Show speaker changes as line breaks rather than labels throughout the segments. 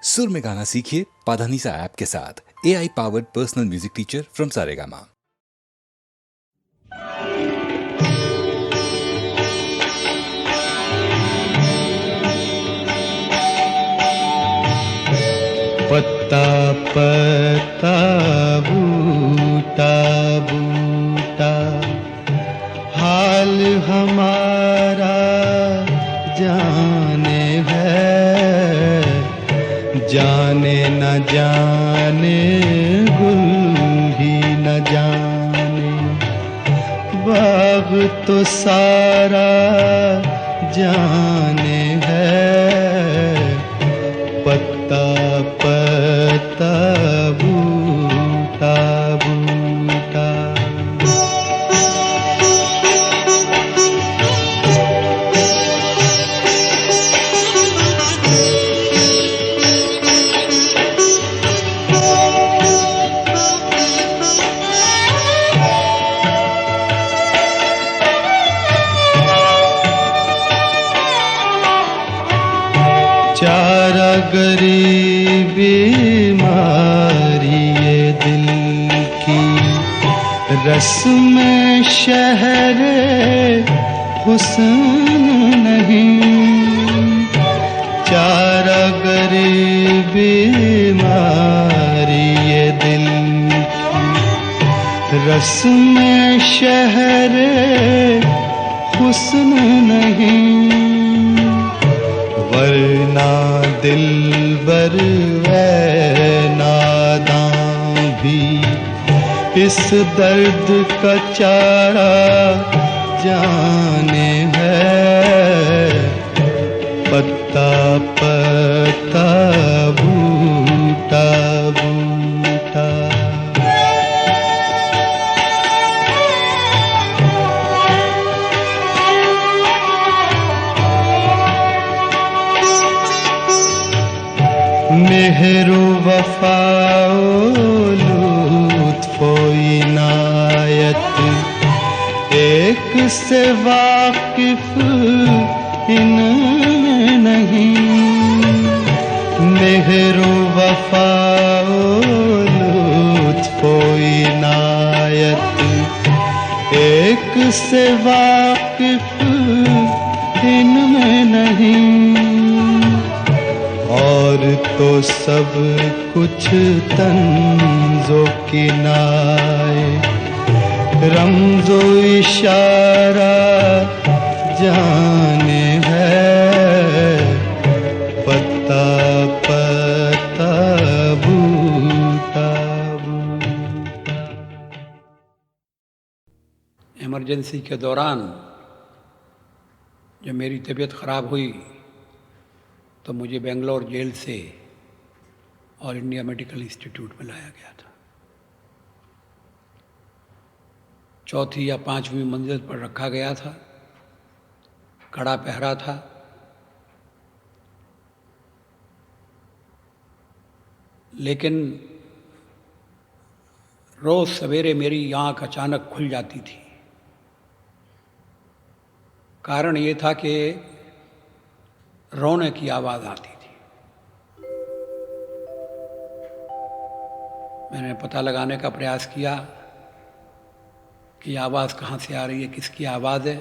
सुर में गाना सीखिए पाधानीसा ऐप के साथ। AI powered personal music teacher from Saregama.
पत्ता पत्ता बूटा बूटा हाल हमारा जाने है, जाने न जाने गुल ही न जाने, बाग तो सारा जाने है। पत्ता पत्ता बूटा बूटा चारा गरीबी बीमारी ये दिल की, रस में शहर हुस्न नहीं। चारा गरीबी बीमारी ये दिल की, रस में शहर हुस्न नहीं। वरना दिलबर है नादां भी इस दर्द का चारा जाने है। पत्ता पत्ता बूटा बूटा मेहरो वफाओ लुत्फो इनायत, एक से वाकिफ इनमें नहीं। मेहरो वफाओ लुत्फो इनायत, एक से वाकिफ इनमें नहीं। और तो सब कुछ तंजो किनाए, रमजो इशारा जाने है। पत्ता पत्ता बूटा बूटा।
इमरजेंसी के दौरान जब मेरी तबीयत ख़राब हुई तो मुझे बेंगलोर जेल से ऑल इंडिया मेडिकल इंस्टीट्यूट में लाया गया था। चौथी या पांचवी मंजिल पर रखा गया था, कड़ा पहरा था। लेकिन रोज़ सवेरे मेरी आँख अचानक खुल जाती थी। कारण ये था कि रोने की आवाज़ आती थी। मैंने पता लगाने का प्रयास किया कि आवाज़ कहाँ से आ रही है, किसकी आवाज़ है।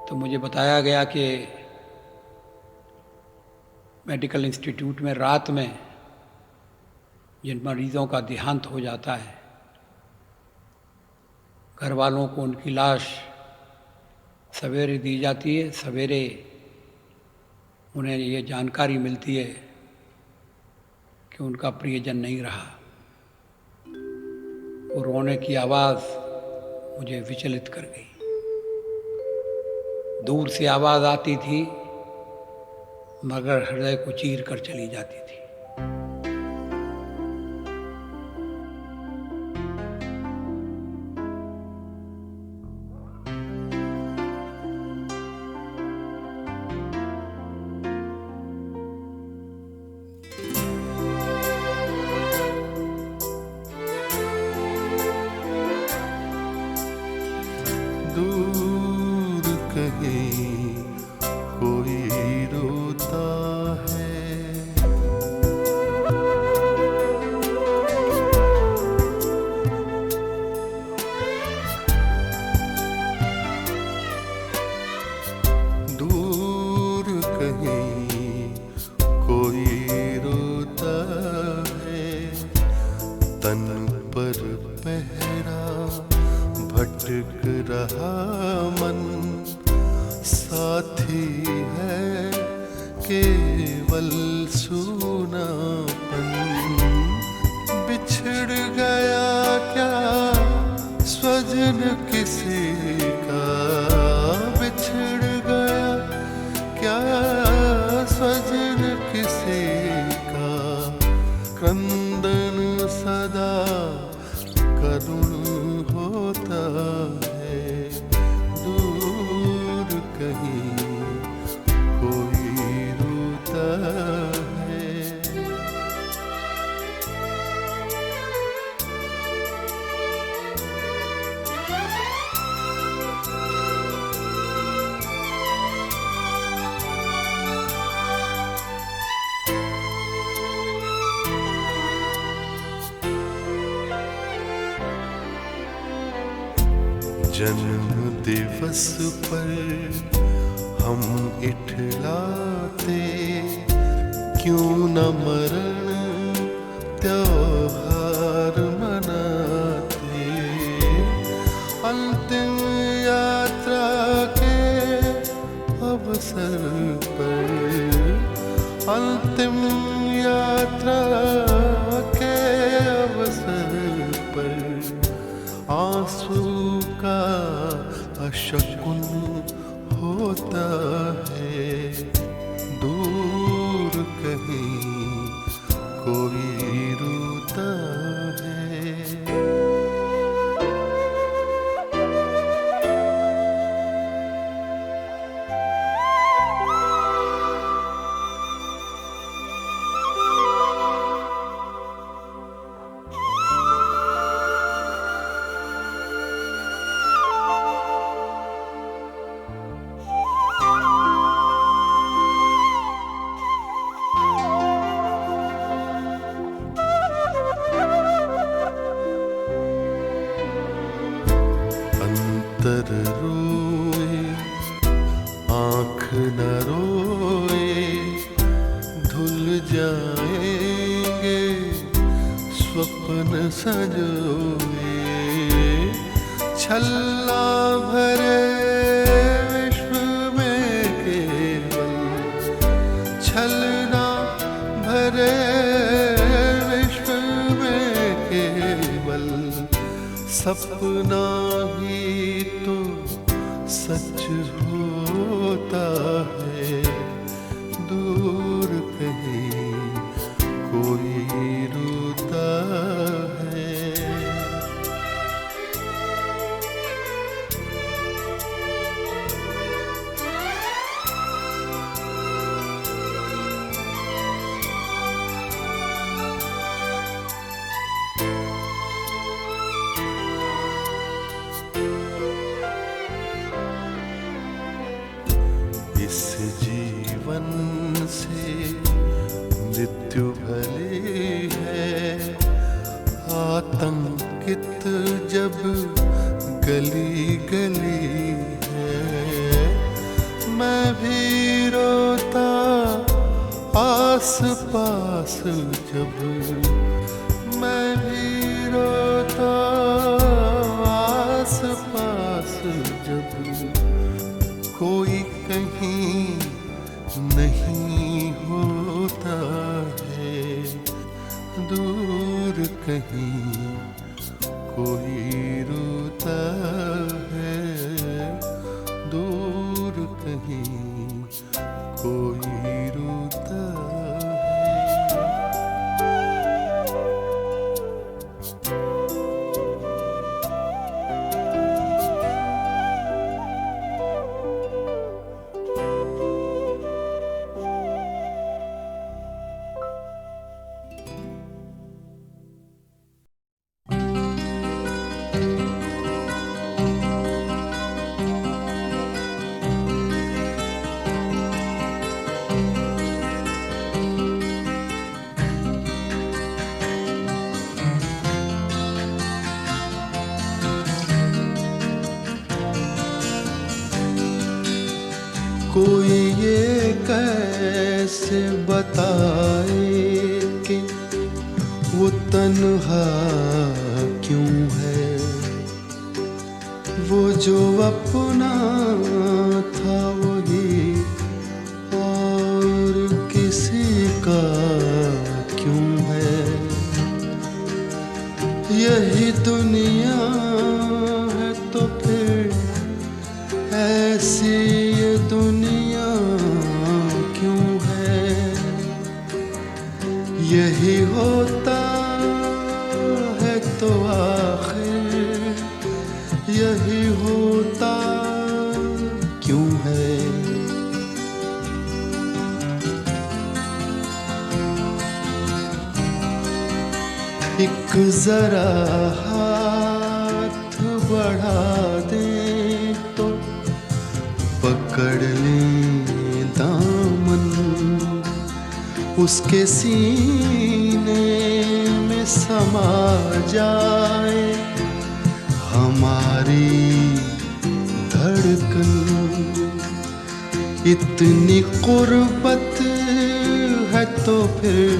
तो मुझे बताया गया कि मेडिकल इंस्टीट्यूट में रात में जिन मरीज़ों का देहांत हो जाता है, घर वालों को उनकी लाश सवेरे दी जाती है। सवेरे उन्हें ये जानकारी मिलती है कि उनका प्रियजन नहीं रहा। वो रोने की आवाज़ मुझे विचलित कर गई। दूर से आवाज़ आती थी मगर हृदय को चीर कर चली जाती थी।
दूर कहीं कोई रो
कहीं कोई रोता है, तन पर पहरा भटक रहा मन, साथी है केवल सूनापन। बिछड़ गया क्या स्वजन किसी का, बिछड़ गया क्या स्वजन किसी का, क्रंदन सदा करुण होता है, दूर कहीं कोई रोता है। जन्म दिवस पर हम इठलाते, क्यों न मरण त्योहार मनाते। अंतिम यात्रा के अवसर पर, अंतिम यात्रा के अवसर पर, आंसू का अशकुन होता है, दूर कहीं कोई रोता है। अंतर रोए आँख न रोए, धुल जाएंगे स्वप्न संजोए। छल्ला भरे विश्व में केवल, छलना भरे विश्व में केवल, सपना ही तो सच होता है, दूर कहीं कोई रोता है। इस जीवन से मृत्यु भली है, आतंकित जब गली गली है। मैं भी रोता आस पास जब, मैं भी रोता आस पास जब, कोई कहीं नहीं होता है, दूर कहीं कोई रोता है, दूर कहीं कोई रोता है। जो अपना था वही और किसी का क्यों है। यही दुनिया है तो फिर ऐसी ये दुनिया क्यों है। यही होता है तो आखिर यही होता क्यों है। एक जरा हाथ बढ़ा दे तो पकड़ ले दामन, उसके सीने में समा जाए हमारी धड़कन। इतनी कुर्बत है तो फिर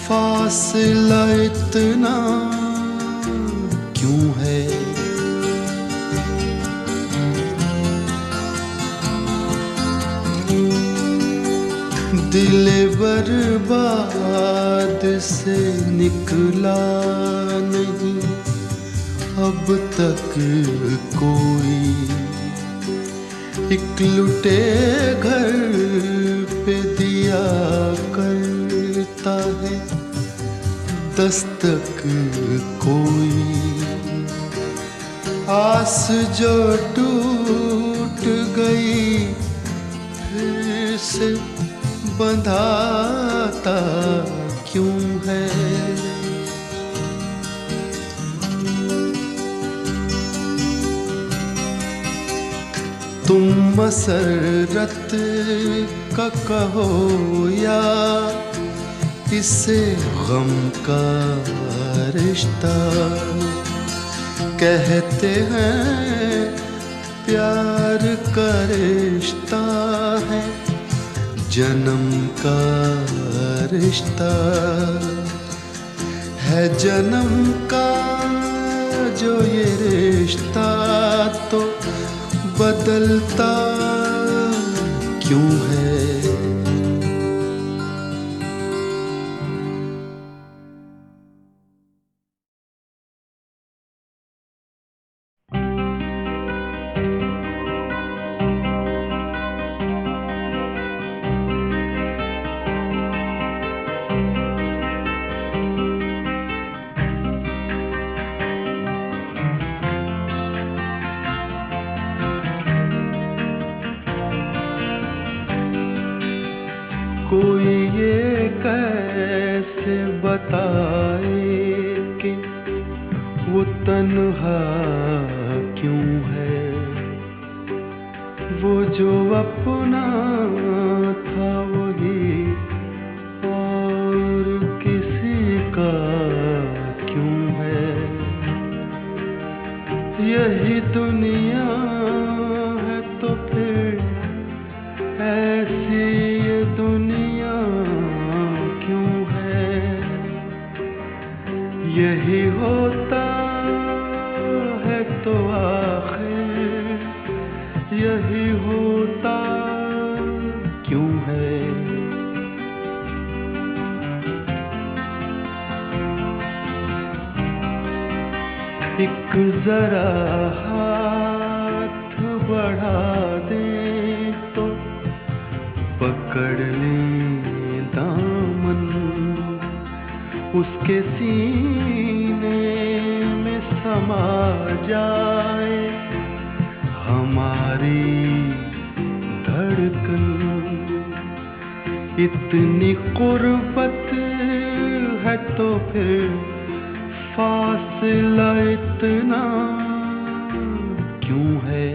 फासला इतना क्यों है। दिल बर्बाद से निकला नहीं अब तक कोई। एक लुटे घर पे दिया करता है दस्तक कोई। आस जो टूट गई फिर से बंधाता क्यों है। तुम मसरत का कहो या इसे गम का रिश्ता। कहते हैं प्यार का रिश्ता है जन्म का रिश्ता है जन्म का जो ये रिश्ता तो बदलता क्यों है। कोई ये कैसे बताए कि वो तन्हा क्यों है। वो जो अपना था वही और किसी का क्यों है। यही दुनिया है तो फिर ऐसी ये दुनिया क्यों है। यही होता है तो आखिर यही होता क्यों है। एक जरा हाथ बढ़ा दे तो पकड़ ले दामन, उसके सीने में समा जाए हमारी धड़कन। इतनी कुर्बत है तो फिर फासला इतना क्यों है।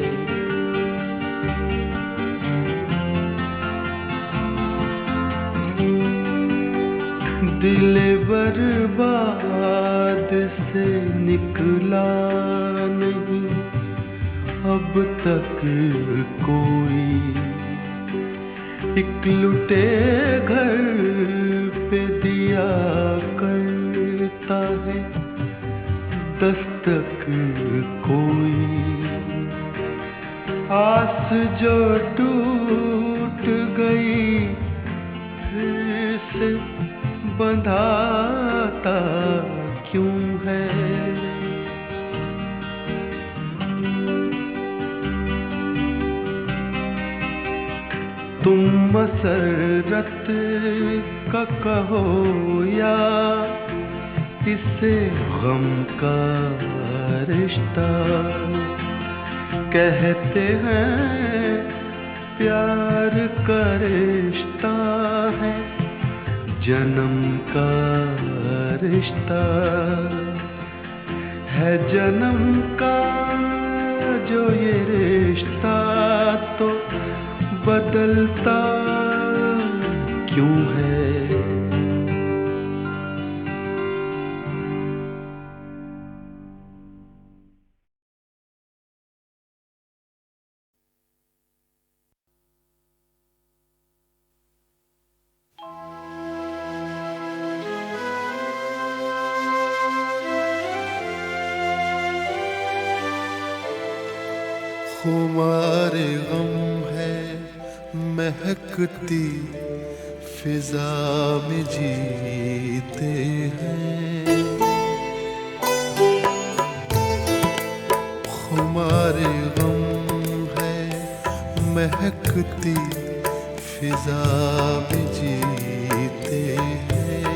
दिल बर्बाद से निकला नहीं अब तक कोई। एक लुटे घर पे दिया करता है दस्तक कोई। आस जो टूट गई फिर से बंधाता क्यों है? तुम मसरत का कहो या इसे गम का रिश्ता, कहते हैं प्यार का रिश्ता है जन्म का रिश्ता, है जन्म का जो ये रिश्ता तो बदलता क्यों है?
खुमारे गम है महकती फिजा में जीते हैं, खुमारे गम है महकती फिजा में जीते हैं,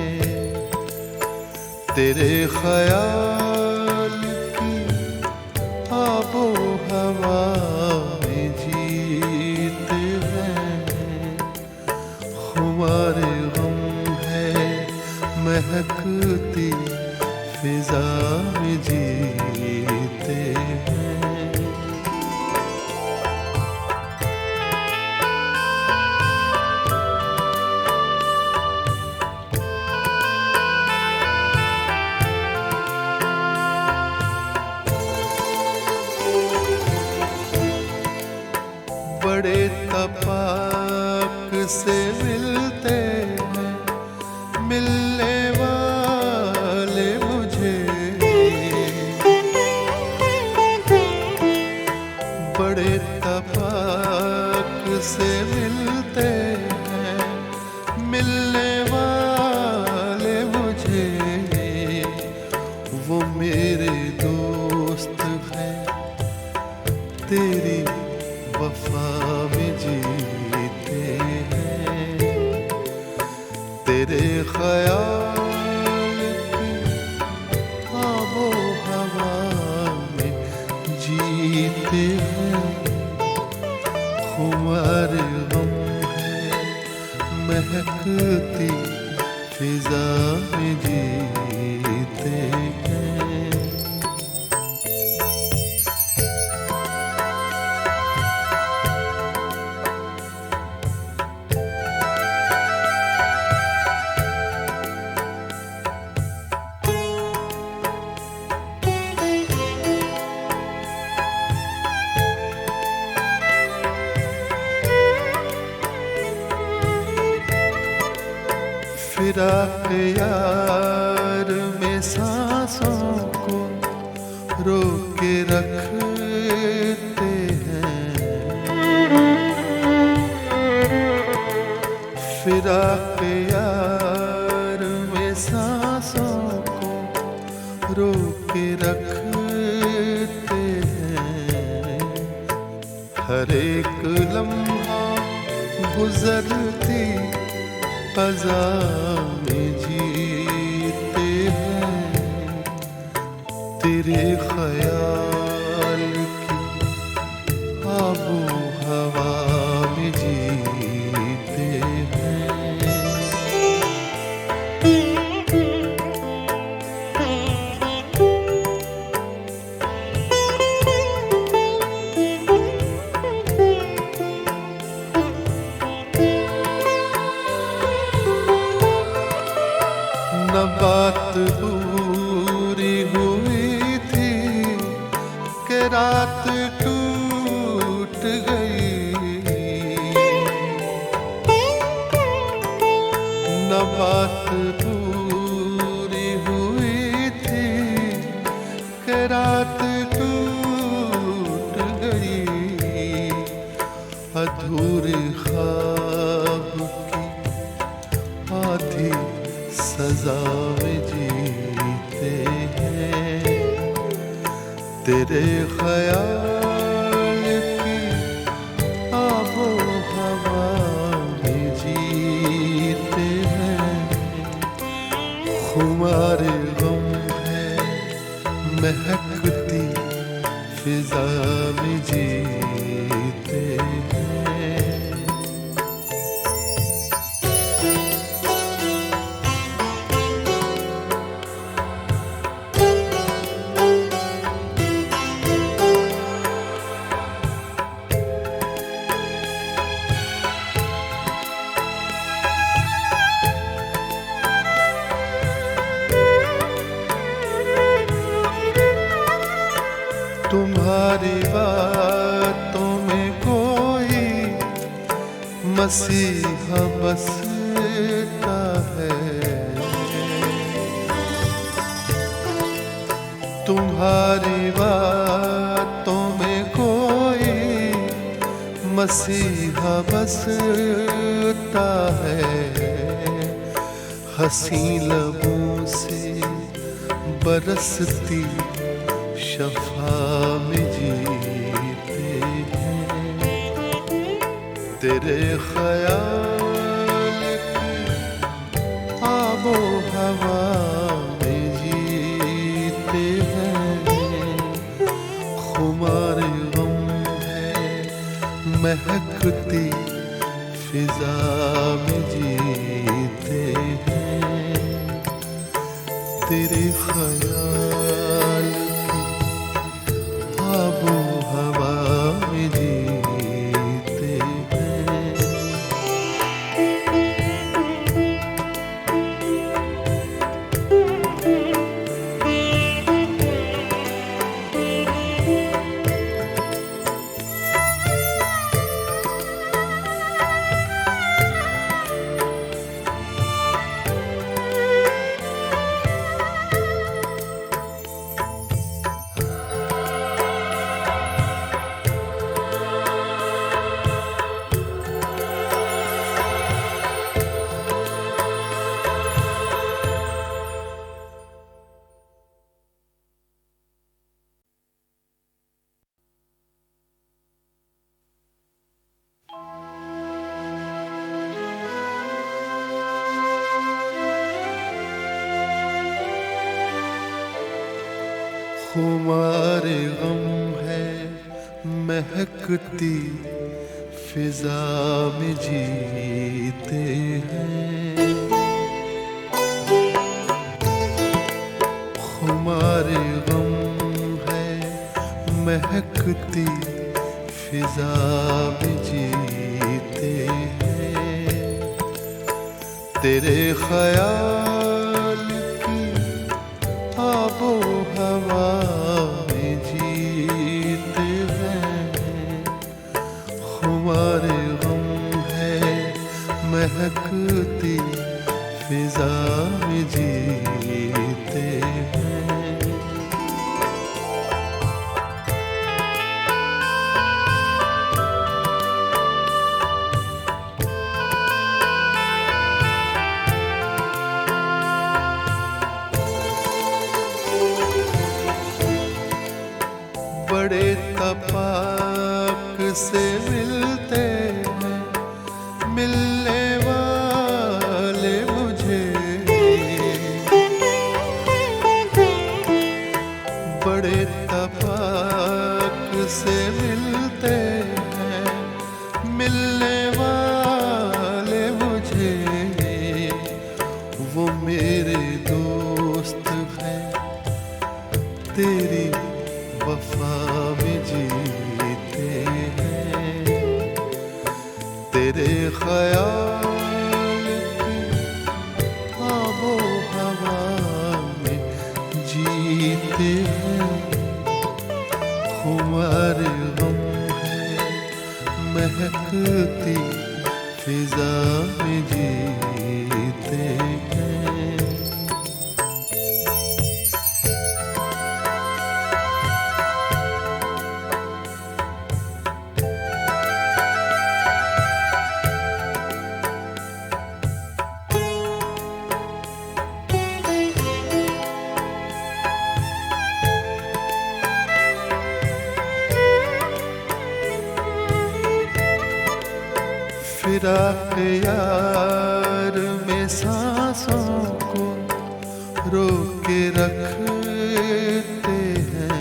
तेरे ख्याल की आबो हवा में जीते हैं, खुमारे गम है महकती फिजा में जीते हैं। बड़े तपाक से मिलते हैं मिलने वाले मुझे, बड़े तपाक से मिलते हैं मिलने वाले मुझे, वो मेरे दोस्त हैं तेरी वफा में जीते हैं, तेरे ख्याल की आबो हवा में जीते हैं, खुमारे गम है महकती फिजा में जीते हैं। फिराक यार में सांसों को रोक के रखते हैं, फिराक यार में सांसों को रोक के रखते हैं, हर एक लम्हा गुजरती क़ज़ा में जीते हैं, तेरे ख्याल की आबो हवा में जीते हैं। न बात पूरी हुई थी कि रात टूट गई, न बात पूरी हुई थी कि रात टूट गई, फिजा में जीते हैं, तेरे ख्याल की आबो हवा में जीते हैं। खुमारे गम है महकती फिजा में जीते हैं। तुम्हारी बातों में कोई मसीहा बसता है, तुम्हारी बातों में कोई मसीहा बसता है। हंसी लबों से बरसती शफा में जीते हैं, तेरे ख्याल की आबो हवा में जीते हैं। खुमार गम है महकती फिजा में जीते हैं, तेरे ख्याल आबो हवा में जीते हैं। खुमारे गम है महकती फिजा में जीते हैं। खुमारे गम है महकती फिजा में जीते हैं, तेरे ख्याल की आबो हवा में जीते हैं। खुमारे गम है महकती फिजा में जीते हैं। बड़े तपाक से मिलते हैं मिलने वाले मुझे, बड़े तपाक से मिलते हैं मिलने वाले मुझे। वो मेरे दोस्त हैं तेरी वफा में जीते हैं, तेरे ख्याल की आबो हवा में जीते हैं। खुमार गम है महकती फिजा में जीते हैं। के यार में सांसों को रोके रखते हैं,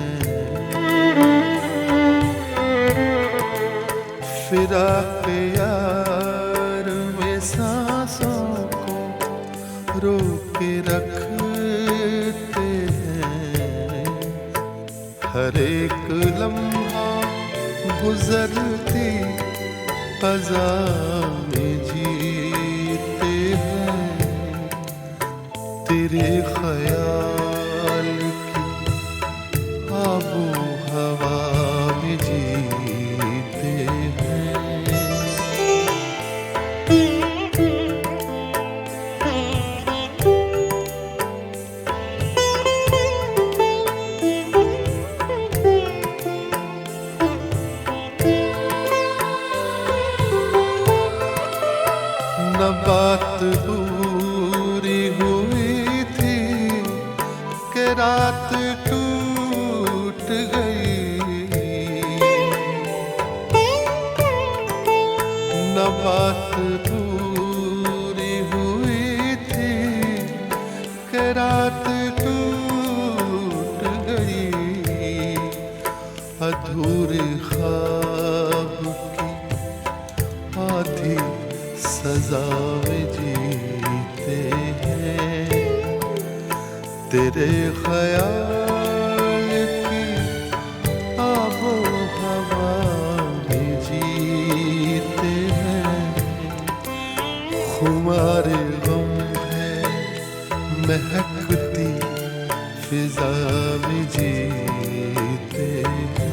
फिराक यार में सांसों को रोके रखते हैं। हर एक लम्हा गुजरती क़ज़ा में जीते हैं, तेरे ख्याल की आबो हवा में जीते हैं। न बात पूरी हुई थी कि रात टूट गई, न बात पूरी हुई थी कि रात टूट गई। अधूरे ख्वाब की आधी सजा में जीते हैं, तेरे ख्याल की आबो हवा में जीते हैं। खुमार गम है महकती फिजा में जीते हैं।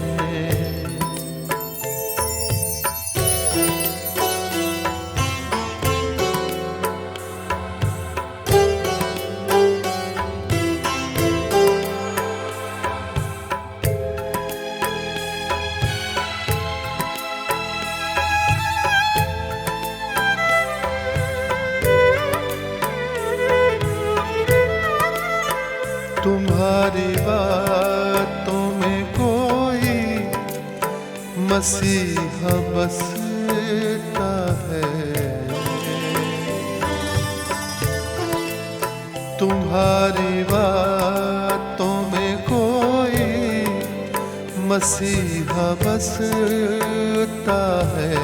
तुम्हारी बातों में कोई मसीहा बसता है, तुम्हारी बातों में कोई मसीहा बसता है।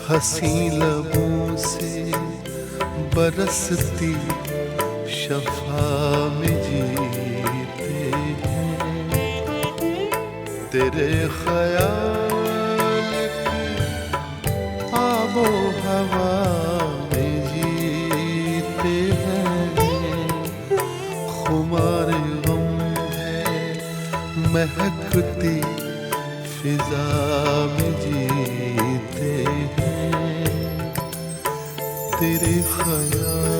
हंसी लबों से बरसती शफा में जीते हैं, तेरे ख्याल की आबो हवा में जीते हैं। खुमार गम है महकती फिजा में जीते हैं, तेरे ख्याल